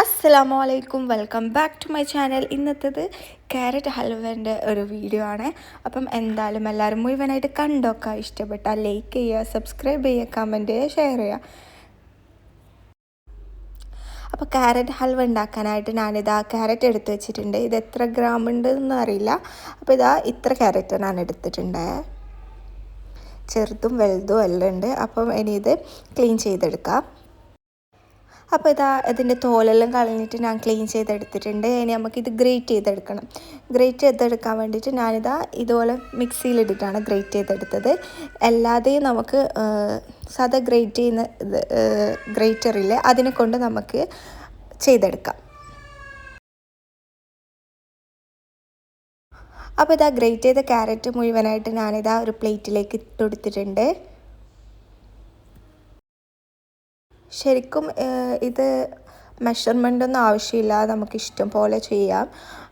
അസ്സലാമലൈക്കും, welcome back to my channel. ഇന്നത്തേത് carrot ഹൽവേൻ്റെ ഒരു വീഡിയോ ആണ്. അപ്പം എന്തായാലും എല്ലാവരും മുഴുവനായിട്ട് കണ്ടോക്കുക. ഇഷ്ടപ്പെട്ടാൽ ലൈക്ക് ചെയ്യുക, സബ്സ്ക്രൈബ് ചെയ്യുക, കമൻറ്റ് ചെയ്യുക, ഷെയർ ചെയ്യുക. അപ്പോൾ ക്യാരറ്റ് ഹൽവ ഉണ്ടാക്കാനായിട്ട് ഞാനിതാ ക്യാരറ്റ് എടുത്ത് വെച്ചിട്ടുണ്ട്. ഇത് എത്ര ഗ്രാം ഉണ്ടെന്ന് അറിയില്ല. അപ്പോൾ ഇതാ ഇത്ര ക്യാരറ്റ് ഞാൻ എടുത്തിട്ടുണ്ട്. ചെറുതും വലുതും എല്ലാം ഉണ്ട്. അപ്പം ഇനി ഇത് ക്ലീൻ ചെയ്തെടുക്കാം. അപ്പോൾ ഇതാ ഇതിൻ്റെ തോലെല്ലാം കളഞ്ഞിട്ട് ഞാൻ ക്ലീൻ ചെയ്തെടുത്തിട്ടുണ്ട്. ഇനി നമുക്കിത് ഗ്രേറ്റ് ചെയ്തെടുക്കണം. ഗ്രേറ്റ് ചെയ്തെടുക്കാൻ വേണ്ടിയിട്ട് ഞാനിതാ ഇതുപോലെ മിക്സിയിലിട്ടിട്ടാണ് ഗ്രേറ്റ് ചെയ്തെടുത്തത്. അല്ലാതെയും നമുക്ക് സാധാ ഗ്രേറ്റ് ചെയ്യുന്ന ഗ്രേറ്ററില്ലേ, അതിനെ കൊണ്ട് നമുക്ക് ചെയ്തെടുക്കാം. അപ്പോൾ ഇതാ ഗ്രേറ്റ് ചെയ്ത ക്യാരറ്റ് മുഴുവനായിട്ട് ഞാനിതാ ഒരു പ്ലേറ്റിലേക്ക് ഇട്ടുകൊടുത്തിട്ടുണ്ട്. ശരിക്കും ഇത് മെഷർമെൻ്റൊന്നും ആവശ്യമില്ല, നമുക്കിഷ്ടം പോലെ ചെയ്യാം.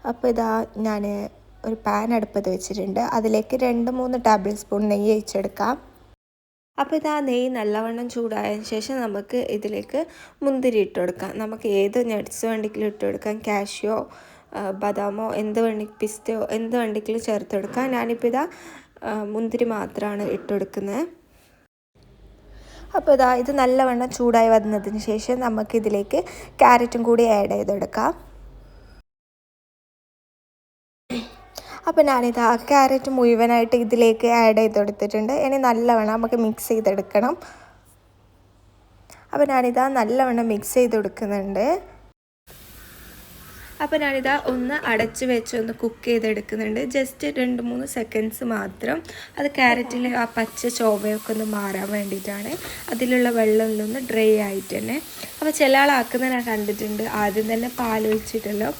അപ്പോൾ ഇതാ ഞാൻ ഒരു പാൻ അടുപ്പത്ത് വെച്ചിട്ടുണ്ട്. അതിലേക്ക് 2-3 ടേബിൾ സ്പൂൺ നെയ്യ് ഒഴിച്ചെടുക്കാം. അപ്പോൾ ഇതാ നെയ്യ് നല്ലവണ്ണം ചൂടായതിന് ശേഷം നമുക്ക് ഇതിലേക്ക് മുന്തിരി ഇട്ട് കൊടുക്കാം. നമുക്ക് ഏത് നട്ട്സ് വേണമെങ്കിലും ഇട്ട് കൊടുക്കാം. കാഷ്യോ, ബദാമോ, എന്ത് വേണമെങ്കിലും, പിസ്തയോ എന്ത് വേണമെങ്കിലും ചേർത്ത് കൊടുക്കാം. ഞാനിപ്പോൾ ഇതാ മുന്തിരി മാത്രമാണ് ഇട്ട് കൊടുക്കുന്നത്. അപ്പോൾ ഇതാ ഇത് നല്ലവണ്ണം ചൂടായി വന്നതിന് ശേഷം നമുക്കിതിലേക്ക് ക്യാരറ്റും കൂടി ആഡ് ചെയ്തെടുക്കാം. അപ്പോൾ ഞാനിതാ ക്യാരറ്റ് മുഴുവനായിട്ട് ഇതിലേക്ക് ആഡ് ചെയ്തെടുത്തിട്ടുണ്ട്. ഇനി നല്ലവണ്ണം നമുക്ക് മിക്സ് ചെയ്തെടുക്കണം. അപ്പോൾ ഞാനിതാ നല്ലവണ്ണം മിക്സ് ചെയ്ത് കൊടുക്കുന്നുണ്ട്. അപ്പോൾ ഞാനിതാ ഒന്ന് അടച്ച് വെച്ച് ഒന്ന് കുക്ക് ചെയ്തെടുക്കുന്നുണ്ട്. ജസ്റ്റ് 2-3 സെക്കൻഡ്സ് മാത്രം. അത് ക്യാരറ്റിൽ ആ പച്ച ചൊവ്വയൊക്കെ ഒന്ന് മാറാൻ വേണ്ടിയിട്ടാണ്. അതിലുള്ള വെള്ളമെല്ലാം ഒന്ന് ഡ്രൈ ആയിട്ട് തന്നെ. അപ്പോൾ ചില ആളാക്കുന്നത് ഞാൻ കണ്ടിട്ടുണ്ട്, ആദ്യം തന്നെ പാലൊഴിച്ചിട്ടല്ലോ.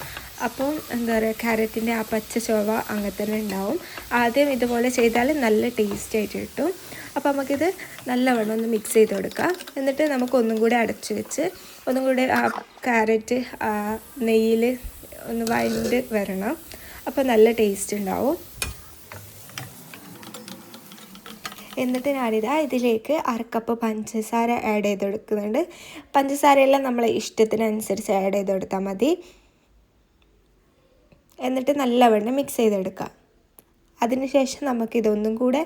അപ്പം എന്താ പറയുക, ക്യാരറ്റിൻ്റെ ആ പച്ച ചൊവ്വ അങ്ങനെ തന്നെ ഉണ്ടാവും. ആദ്യം ഇതുപോലെ ചെയ്താൽ നല്ല ടേസ്റ്റ് ആയിട്ട് കിട്ടും. അപ്പോൾ നമുക്കിത് നല്ലവണ്ണം ഒന്ന് മിക്സ് ചെയ്ത് കൊടുക്കാം. എന്നിട്ട് നമുക്കൊന്നും കൂടി അടച്ചു വെച്ച് ഒന്നും കൂടി ആ ക്യാരറ്റ് നെയ്യിൽ ഒന്ന് വഴണ്ട് വരണം. അപ്പോൾ നല്ല ടേസ്റ്റ് ഉണ്ടാവും. എന്നിട്ട് ഞാനിതാ ഇതിലേക്ക് 1/2 കപ്പ് പഞ്ചസാര ആഡ് ചെയ്ത് കൊടുക്കുന്നുണ്ട്. പഞ്ചസാരയെല്ലാം നമ്മളെ ഇഷ്ടത്തിനനുസരിച്ച് ആഡ് ചെയ്ത് കൊടുത്താൽ മതി. എന്നിട്ട് നല്ലവണ്ണം മിക്സ് ചെയ്തെടുക്കാം. അതിനുശേഷം നമുക്കിതൊന്നും കൂടെ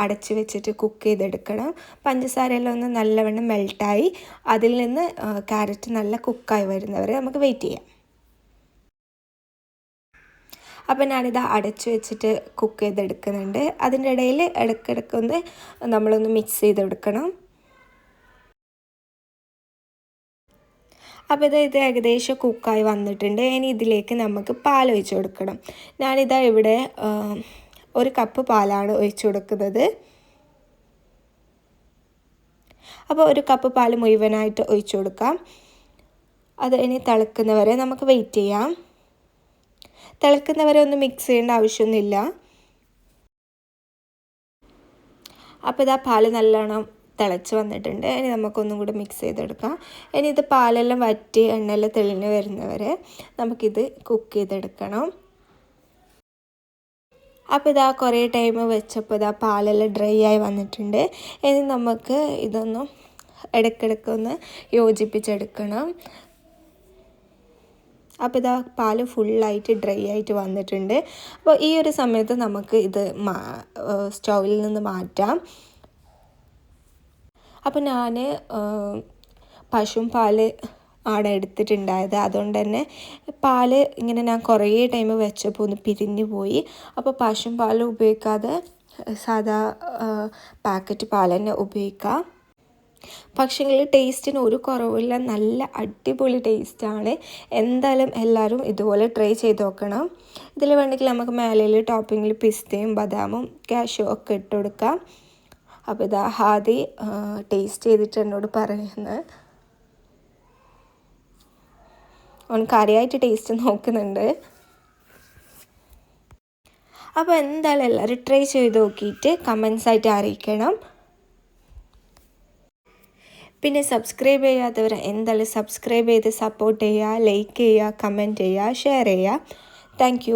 അടച്ച് വെച്ചിട്ട് കുക്ക് ചെയ്തെടുക്കണം. പഞ്ചസാരയെല്ലാം ഒന്ന് നല്ലവണ്ണം മെൽട്ടായി അതിൽ നിന്ന് ക്യാരറ്റ് നല്ല കുക്കായി വരുന്നവരെ നമുക്ക് വെയിറ്റ് ചെയ്യാം. അപ്പോൾ ഞാനിത് അടച്ച് വെച്ചിട്ട് കുക്ക് ചെയ്തെടുക്കുന്നുണ്ട്. അതിൻ്റെ ഇടയിൽ ഇടയ്ക്കിടയ്ക്കൊന്ന് നമ്മളൊന്ന് മിക്സ് ചെയ്തെടുക്കണം. അപ്പോൾ ഇത് ഏകദേശം കുക്കായി വന്നിട്ടുണ്ട്. ഇനി ഇതിലേക്ക് നമുക്ക് പാൽ ഒഴിച്ച് കൊടുക്കണം. ഞാനിതാ ഇവിടെ 1 കപ്പ് പാലാണ് ഒഴിച്ച് കൊടുക്കുന്നത്. അപ്പോൾ 1 കപ്പ് പാൽ മുഴുവനായിട്ട് ഒഴിച്ച് കൊടുക്കാം. അത് ഇനി തിളക്കുന്നവരെ നമുക്ക് വെയിറ്റ് ചെയ്യാം. തിളക്കുന്നവരെ ഒന്ന് മിക്സ് ചെയ്യേണ്ട ആവശ്യമൊന്നുമില്ല. അപ്പോൾ ഇതാ പാൽ നല്ലോണം തിളച്ച് വന്നിട്ടുണ്ട്. ഇനി നമുക്കൊന്നും കൂടി മിക്സ് ചെയ്തെടുക്കാം. ഇനി ഇത് പാലെല്ലാം വറ്റി എണ്ണയെല്ലാം തെളിഞ്ഞ് വരുന്നവരെ നമുക്കിത് കുക്ക് ചെയ്തെടുക്കണം. അപ്പോൾ ഇതാ കുറേ ടൈം വെച്ചപ്പോൾ ഇതാ പാലെല്ലാം ഡ്രൈ ആയി വന്നിട്ടുണ്ട്. ഇനി നമുക്ക് ഇതൊന്നും ഇടയ്ക്കിടയ്ക്കൊന്ന് യോജിപ്പിച്ചെടുക്കണം. അപ്പോൾ ഇതാ പാൽ ഫുള്ളായിട്ട് ഡ്രൈ ആയിട്ട് വന്നിട്ടുണ്ട്. അപ്പോൾ ഈ ഒരു സമയത്ത് നമുക്ക് ഇത് സ്റ്റൗവിൽ നിന്ന് മാറ്റാം. അപ്പോൾ ഞാൻ പാൽ ആണ് എടുത്തിട്ടുണ്ടായത്. അതുകൊണ്ട് തന്നെ പാൽ ഇങ്ങനെ ഞാൻ കുറേ ടൈം വെച്ചപ്പോൾ ഒന്ന് പിരിഞ്ഞു പോയി. അപ്പോൾ പാൽ ഉപയോഗിക്കാതെ സാധാ പാക്കറ്റ് പാൽ തന്നെ ഉപയോഗിക്കാം. പക്ഷേങ്കിൽ ടേസ്റ്റിന് ഒരു കുറവില്ല, നല്ല അടിപൊളി ടേസ്റ്റാണ്. എന്തായാലും എല്ലാവരും ഇതുപോലെ ട്രൈ ചെയ്ത് നോക്കണം. ഇതിൽ വേണമെങ്കിൽ നമുക്ക് മേലയിൽ ടോപ്പിങ്ങിൽ പിസ്തയും ബദാമും കാഷ്യൂ ഒക്കെ ഇട്ട് കൊടുക്കാം. അപ്പോൾ ഇതാ ഹാദി ടേസ്റ്റ് ചെയ്തിട്ട് എന്നോട് പറയുന്നത്, അവൻ കാര്യമായിട്ട് ടേസ്റ്റ് നോക്കുന്നുണ്ട്. അപ്പോൾ എന്തായാലും എല്ലാവരും ട്രൈ ചെയ്ത് നോക്കിയിട്ട് കമൻസ് ആയിട്ട് അറിയിക്കണം. പിന്നെ സബ്സ്ക്രൈബ് ചെയ്യാത്തവർ എന്തായാലും സബ്സ്ക്രൈബ് ചെയ്ത് സപ്പോർട്ട് ചെയ്യുക, ലൈക്ക് ചെയ്യുക, കമൻറ്റ് ചെയ്യുക, ഷെയർ ചെയ്യുക. താങ്ക്